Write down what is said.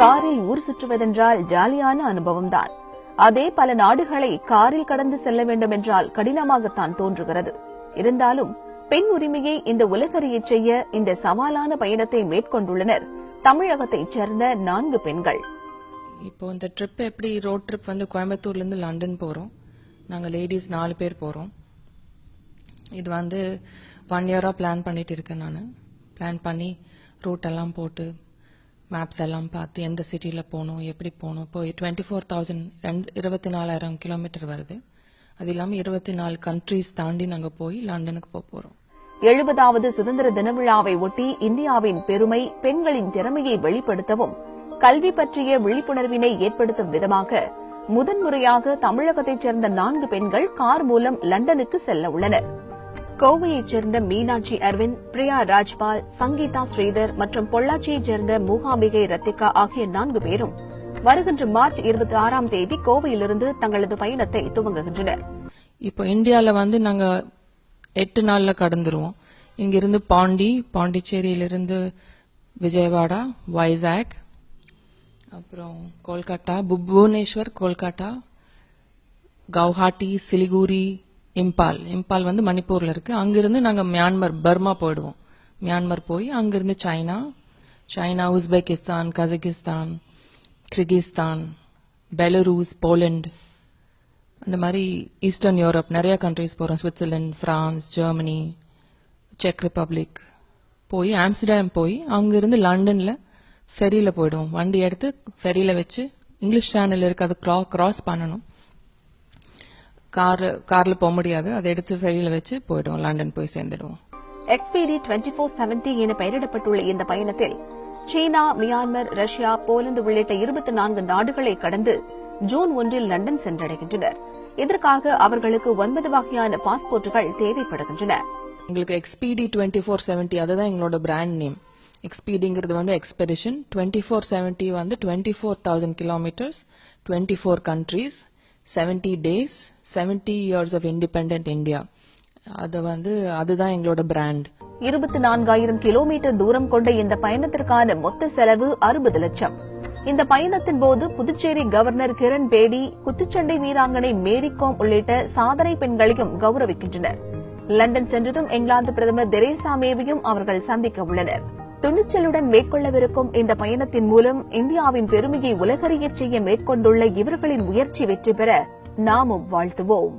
காரில் ஊர் சுற்றுவதென்றால் ஜாலியான அனுபவம்தான். அதே பல நாடுகளை காரில் கடந்து செல்ல வேண்டும் என்றால் கடினமாகத்தான் தோன்றுகிறது. இருந்தாலும் பெண் உரிமையை இந்த உலகறியச் செய்ய இந்த சவாலான பயணத்தை மேற்கொண்டுள்ளனர் தமிழகத்தைச் சேர்ந்த 4 பெண்கள். இப்போ இந்த ட்ரிப் எப்படி ரோட் ட்ரிப் வந்து கோயம்புத்தூர்ல இருந்து லண்டன் போறோம். நாங்க லேடிஸ் 4 பேர் போறோம். இது வந்து 1 இயரா பிளான் பண்ணிட்டு இருக்கேன். நான் பிளான் பண்ணி ரூட் எல்லாம் போட்டு மேப்ஸ் எல்லாம் பார்த்து எந்த சிட்டில போகணும், எப்படி போகணும். இப்போ 24,000 கிலோமீட்டர் வருது. அது இல்லாமல் 24 கண்ட்ரீஸ் தாண்டி நாங்கள் போய் லண்டனுக்கு போறோம். 70வது சுதந்திர தின விழாவை ஒட்டி இந்தியாவின் பெருமை, பெண்களின் திறமையை வெளிப்படுத்தவும் கல்வி பற்றிய விழிப்புணர்வினை ஏற்படுத்தும் விதமாக முதன்முறையாக தமிழகத்தைச் சேர்ந்த 4 பெண்கள் கார் மூலம் லண்டனுக்கு செல்ல உள்ளனர். கோவையைச் சேர்ந்த மீனாட்சி அரவிந்த், பிரியா ராஜ்பால், சங்கீதா ஸ்ரீதர் மற்றும் பொள்ளாச்சியைச் சேர்ந்த மூகாம்பிகை ரத்திகா ஆகிய 4 பேரும் வருகின்ற மார்ச் 26ஆம் தேதி கோவையிலிருந்து தங்களது பயணத்தை துவங்குகின்றனர். இப்போ இந்தியால வந்து நாங்க 8 நாள்ல கடந்துருவோம். இங்கிருந்து பாண்டிச்சேரியிலிருந்து விஜயவாடா, வைசாக், அப்புறம் கோல்கட்டா, புவனேஸ்வர், கோல்கட்டா, கவுஹாட்டி, சிலிகுரி, இம்பால் வந்து மணிப்பூர்ல இருக்கு. அங்கிருந்து நாங்க மியான்மர், பர்மா போயிடுவோம். மியான்மர் போய் அங்கிருந்து China, Uzbekistan, Kazakhstan, Kyrgyzstan, Belarus, Poland, அந்த மாதிரி ஈஸ்டர்ன் யூரோப் நிறைய கண்ட்ரிஸ் போறோம். Switzerland, France, Germany, check republic போய் ஆம்ஸ்டர்டாம் போய் அங்கிருந்து லண்டன்ல ஃபெரியில போயிடுவோம். வண்டி எடுத்து ஃபெரியில வச்சு இங்கிலீஷ் சேனல் இருக்கு, அது கிராஸ் பண்ணணும். கார்ல போக முடியாது, அதை எடுத்து ஃபெரியில வச்சு போயிடுவோம். லண்டன் போய் சேர்ந்துடுவோம். எக்ஸ்பீடி 2470 என பெயரிடப்பட்டுள்ள இந்த பயணத்தில் சீனா, மியான்மர், ரஷ்யா, போலந்து உள்ளிட்ட 24 நாடுகளை கடந்து ஜூன் 1 லண்டன் சென்றடைகின்றனர். இதற்காக அவர்களுக்கு 9 வகையான பாஸ்போர்ட்டுகள் தேவைப்படுகின்றன. எங்களுக்கு எக்ஸ்பீடி 2470 அதுதான் எங்களோட பிராண்ட் நேம். எக்ஸ்பீடிங்கிறது வந்து எக்ஸ்பெடிஷன், 2470 வந்து 24,000 kilometres, 24 countries, 70 days, 70 years of independent India. அதுதான் எங்களோட பிராண்ட். 24,000 கிலோமீட்டர் தூரம் கொண்ட இந்த பயணத்திற்கான மொத்த செலவு 60 லட்சம். இந்த பயணத்தின் போது புதுச்சேரி கவர்னர் கிரண் பேடி, குத்துச்சண்டை வீராங்கனை மேரிகோம் உள்ளிட்ட சாதனை பெண்களையும் கௌரவிக்கின்றனர். லண்டன் சென்றதும் இங்கிலாந்து பிரதமர் தெரேசா மேவையும் அவர்கள் சந்திக்க உள்ளனர். துணிச்சலுடன் மேற்கொள்ளவிருக்கும் இந்த பயணத்தின் மூலம் இந்தியாவின் பெருமையை உலகறியச் செய்ய மேற்கொண்டுள்ள இவர்களின் முயற்சி வெற்றி பெற நாமும் வாழ்த்துவோம்.